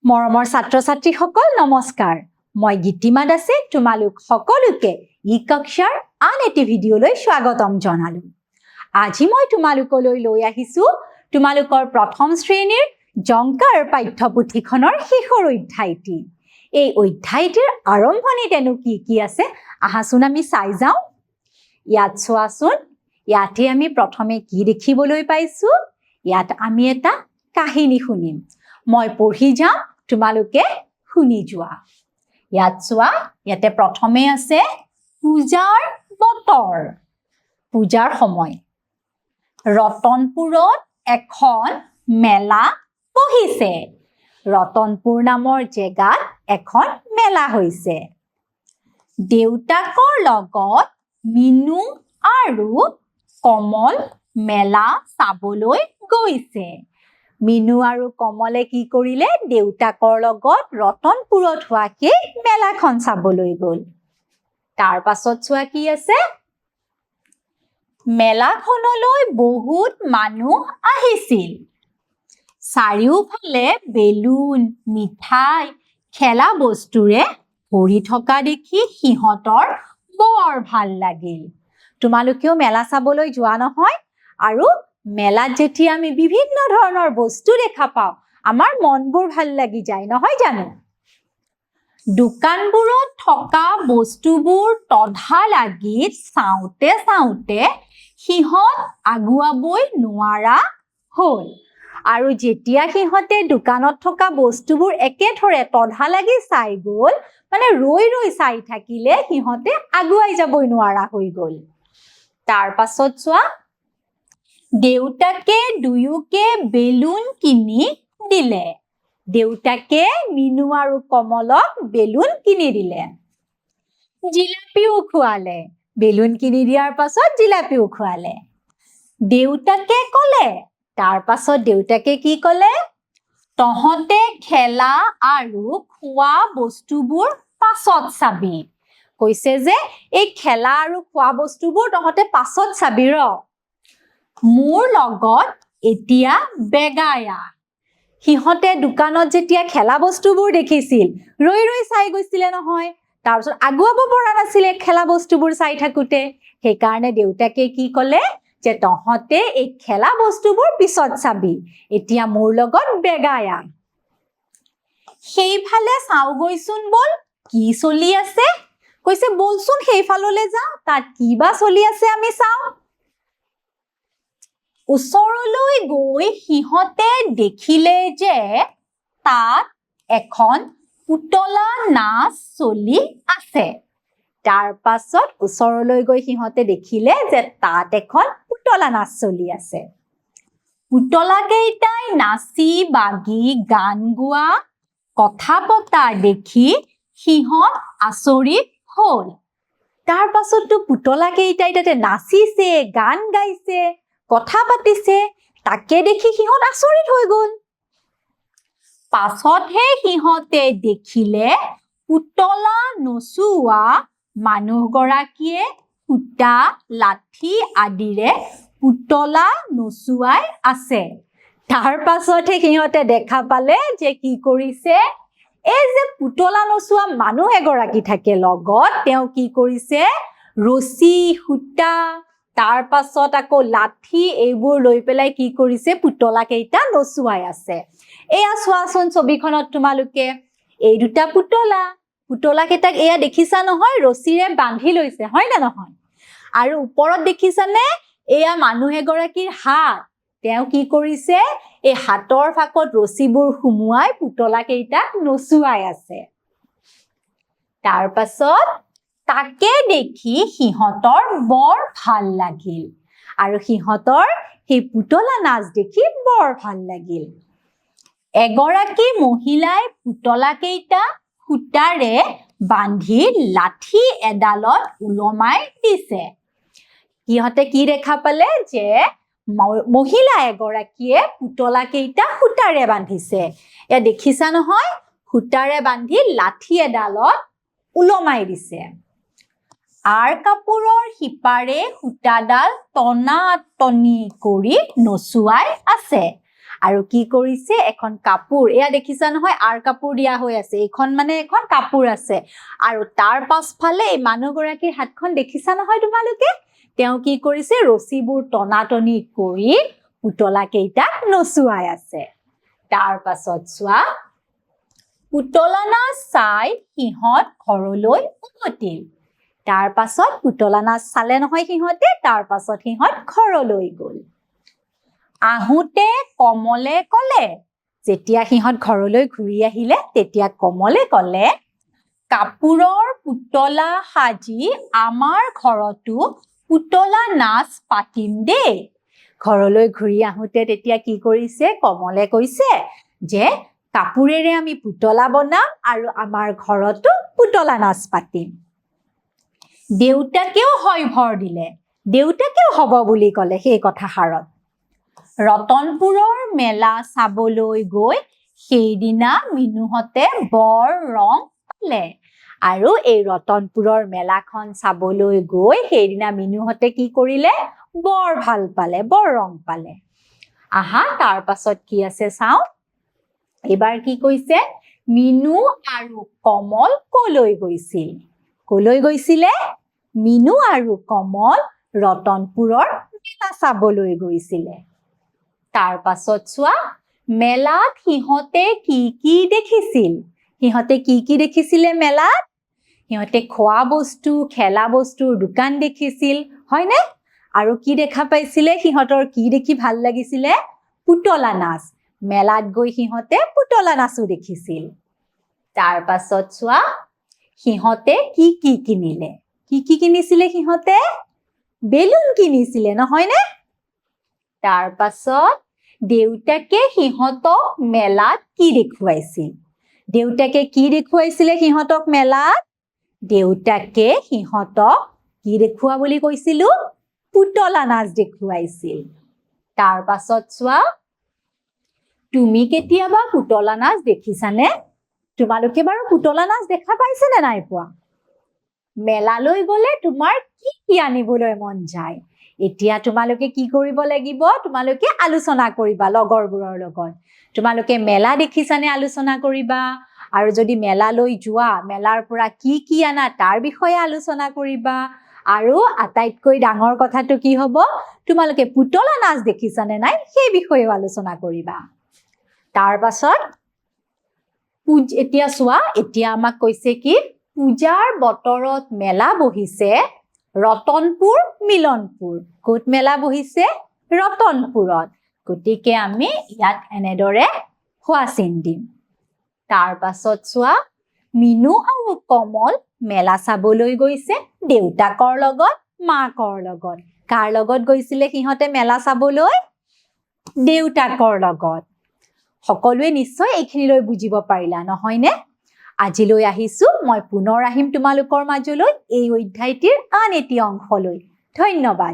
মৰমৰ ছাত্ৰ-ছাত্ৰীসকল নমস্কাৰ মই গীতিমা দাসে তোমালোক সকলোকে ই কক্ষাৰ আন এটি ভিডিঅ'লৈ স্বাগতম জনালো আজি মই তোমালোকলৈ লৈ আহিছো তোমালোকৰ প্ৰথম শ্ৰেণীৰ জংকাৰ পাঠ্যপুথিখনৰ শেষৰ অধ্যায়টি এই অধ্যায়টিৰ আৰম্ভণিতেনো কি আছে আহাচোন আমি চাই যাওঁ ইয়াত চোৱাচোন ইয়াতে আমি প্ৰথমে কি দেখিবলৈ পাইছো ইয়াত আমি এটা কাহিনী শুনিম মই পঢ়ি যাম তোমালোকে শুনি যোৱা ইয়াত চোৱা ইয়াতে প্ৰথমে আছে পূজাৰ বতৰ পূজাৰ সময় ৰতনপুৰত এখন মেলা বহিছে ৰতনপুৰ নামৰ জেগাত এখন মেলা হৈছে দেউতাকৰ লগত মিনু আৰু কমল মেলা চাবলৈ গৈছে মিনু আৰু কমলে কি কৰিলে দেউতাকৰ লগত ৰতনপুৰত হোৱাকে মেলাখন চাবলৈ গ'ল তাৰ পাছত চোৱা কি আছে মেলাখনলৈ বহুত মানুহ আহিছিল চাৰিওফালে বেলুন মিঠাই খেলা বস্তুৰে ভৰি থকা দেখি সিহঁতৰ বৰ ভাল লাগিল তোমালোকেও মেলা চাবলৈ যোৱা নহয় আৰু মেলাত যেতিয়া আমি বিভিন্ন ধৰণৰ বস্তু দেখা পাওঁ আমাৰ মনবোৰ ভাল লাগি যায় নহয় জানো দোকানবোৰত থকা বস্তুবোৰ তধা লাগি চাওঁতে সিহঁত আগুৱাবই নোৱাৰা হ'ল আৰু যেতিয়া সিহঁতে দোকানত থকা বস্তুবোৰ একেথৰে তধা লাগি চাই গ'ল মানে ৰৈ চাই থাকিলে সিহঁতে আগুৱাই যাবই নোৱাৰা হৈ গ'ল তাৰ পাছত চোৱা দেউতাকে দুয়োকে বেলুন কিনি দিলে দেউতাকে মিনু আৰু কমলক বেলুন কিনি দিলে জিলাপিও খুৱালে বেলুন কিনি দিয়াৰ পাছত জিলাপিও খুৱালে দেউতাকে ক'লে তাৰ পাছত দেউতাকে কি ক'লে তহঁতে খেলা আৰু খোৱা বস্তুবোৰ পাছত চাবি কৈছে যে এই খেলা আৰু খোৱা বস্তুবোৰ তহঁতে পাছত চাবি ৰ মোৰ লগত এতিয়া বেগায়া সিহঁতে দোকানত যেতিয়া খেলা বস্তুবোৰ দেখিছিল ৰৈ চাই গৈছিলে নহয় তাৰপিছত আগুৱাব পৰা নাছিলে খেলা বস্তুবোৰ চাই থাকোতে সেইকাৰণে দেউতাকে কি ক'লে যে তহঁতে এই খেলা বস্তুবোৰ পিছত চাবি এতিয়া মোৰ লগত বেগায়া সেইফালে চাওগৈচোন বল কি চলি আছে কৈছে বলচোন সেইফাললৈ যাওঁ তাত কিবা চলি আছে আমি চাওঁ ওচৰলৈ গৈ সিহঁতে দেখিলে যে তাত এখন পুতলা নাচ চলি আছে তাৰ পাছত ওচৰলৈ গৈ সিহঁতে দেখিলে যে তাত এখন পুতলা নাচ চলি আছে পুতলা কেইটাই নাচি বাগি গান গোৱা কথা পতা দেখি সিহঁত আচৰিত হ'ল তাৰ পাছততো পুতলা কেইটাই তাতে নাচিছে গান গাইছে কথা পাতিছে তাকে দেখি সিহঁত আচৰিত হৈ গ'ল পাছতহে সিহঁতে দেখিলে পুতলা নচুৱা মানুহগৰাকীয়ে সূতা লাঠি আদিৰে পুতলা নচুৱাই আছে তাৰ পাছতহে সিহঁতে দেখা পালে যে কি কৰিছে এই যে পুতলা নচুৱা মানুহ এগৰাকী থাকে লগত তেওঁ কি কৰিছে ৰছী সূতা তাৰ পাছত আকৌ লাঠি এইবোৰ লৈ পেলাই কি কৰিছে পুতলা কেইটা নচুৱাই আছে এয়া চোৱাচোন ছবিখনত তোমালোকে এই দুটা পুতলা কেইটাক এয়া দেখিছা নহয় ৰছীৰে বান্ধি লৈছে হয় না নহয় আৰু ওপৰত দেখিছানে এয়া মানুহ এগৰাকীৰ হাত তেওঁ কি কৰিছে এই হাতৰ ফাকত ৰছীবোৰ সুমুৱাই পুতলা কেইটাক নচুৱাই আছে তাৰ পাছত তাকে দেখি সিহঁতৰ বৰ ভাল লাগিল আৰু সিহঁতৰ সেই পুতলা নাচ দেখি বৰ ভাল লাগিল এগৰাকী মহিলাই পুতলা কেইটা সূতাৰে বান্ধি লাঠি এডালত ওলমাই দিছে সিহঁতে কি দেখা পালে যে মহিলা এগৰাকীয়ে পুতলা কেইটা সূতাৰে বান্ধিছে এয়া দেখিছা নহয় সূতাৰে বান্ধি লাঠি এডালত ওলমাই দিছে আৰ কাপোৰৰ সিপাৰে সূতাডাল টনা টনি কৰি নচুৱাই আছে আৰু কি কৰিছে এখন কাপোৰ এয়া দেখিছা নহয় আৰ কাপোৰ দিয়া হৈ আছে এইখন মানে এখন কাপোৰ আছে আৰু তাৰ পাছফালে এই মানুহগৰাকীৰ হাতখন দেখিছা নহয় তোমালোকে তেওঁ কি কৰিছে ৰছীবোৰ টনাটনি কৰি পুতলা কেইটাক নচুৱাই আছে তাৰ পাছত চোৱা পুতলা নাচ চাই সিহঁত ঘৰলৈ উভতিল তাৰ পাছত পুতলা নাচ চালে নহয় সিহঁতে তাৰ পাছত সিহঁত ঘৰলৈ গ'ল আহোঁতে কমলে ক'লে যেতিয়া সিহঁত ঘৰলৈ ঘূৰি আহিলে তেতিয়া কমলে ক'লে কাপোৰৰ পুতলা সাজি আমাৰ ঘৰতো পুতলা নাচ পাতিম দেই ঘৰলৈ ঘূৰি আহোঁতে তেতিয়া কি কৰিছে কমলে কৈছে যে কাপোৰেৰে আমি পুতলা বনাম আৰু আমাৰ ঘৰতো পুতলা নাচ পাতিম দেউতাকেও হয় ভৰ দিলে দেউতাকেও হ'ব বুলি ক'লে সেই কথাষাৰত ৰতনপুৰৰ মেলা চাবলৈ গৈ সেইদিনা মিনুহঁতে বৰ ৰং পালে আৰু এই ৰতনপুৰৰ মেলাখন চাবলৈ গৈ সেইদিনা মিনুহঁতে কি কৰিলে বৰ ভাল পালে বৰ ৰং পালে আহা তাৰ পাছত কি আছে চাওঁ এবাৰ কি কৈছে মিনু আৰু কমল কলৈ গৈছিলে মিনু আৰু কমল ৰতনপুৰৰ মেলা চাবলৈ গৈছিলে তাৰ পাছত চোৱা মেলাত সিহঁতে কি দেখিছিলে মেলাত সিহঁতে খোৱা বস্তু খেলা বস্তুৰ দোকান দেখিছিল হয়নে আৰু কি দেখা পাইছিলে সিহঁতৰ কি দেখি ভাল লাগিছিলে পুতলা নাচ মেলাত গৈ সিহঁতে পুতলা নাচো দেখিছিল তাৰ পাছত চোৱা সিহঁতে কি কিনিছিলে সিহঁতে বেলুন কিনিছিলে নহয়নে তাৰ পাছত দেউতাকে সিহঁতক মেলাত কি দেখুৱাইছিলে সিহঁতক মেলাত দেউতাকে সিহঁতক কি দেখুওৱা বুলি কৈছিলো পুতলা নাচ দেখুৱাইছিল তাৰ পাছত চোৱা তুমি কেতিয়াবা পুতলা নাচ দেখিছানে তোমালোকে বাৰু পুতলা নাচ দেখা পাইছেনে নাই পোৱা মেলালৈ গ'লে তোমাৰ কি আনিবলৈ মন যায় এতিয়া তোমালোকে কি কৰিব লাগিব তোমালোকে আলোচনা কৰিবা লগৰবোৰৰ লগত তোমালোকে মেলা দেখিছানে আলোচনা কৰিবা আৰু যদি মেলালৈ যোৱা মেলাৰ পৰা কি আনা তাৰ বিষয়ে আলোচনা কৰিবা আৰু আটাইতকৈ ডাঙৰ কথাটো কি হ'ব তোমালোকে পুতলা নাচ দেখিছানে নাই সেই বিষয়ে আলোচনা কৰিবা তাৰ পাছত এতিয়া চোৱা এতিয়া আমাক কৈছে কি পূজাৰ বতৰত মেলা বহিছে ৰতনপুৰ মিলনপুৰ ক'ত মেলা বহিছে ৰতনপুৰত গতিকে আমি ইয়াত এনেদৰে হোৱা চিন দিম তাৰ পাছত চোৱা মিনু আৰু কমল মেলা চাবলৈ গৈছে দেউতাকৰ লগত মাকৰ লগত কাৰ লগত গৈছিলে সিহঁতে মেলা চাবলৈ দেউতাকৰ লগত সকলোৱে নিশ্চয় এইখিনিলৈ বুজিব পাৰিলা নহয়নে আজিলৈ আহিছো মই পুনৰ আহিম তোমালোকৰ মাজলৈ এই অধ্যায়টিৰ আন এটি অংশলৈ ধন্যবাদ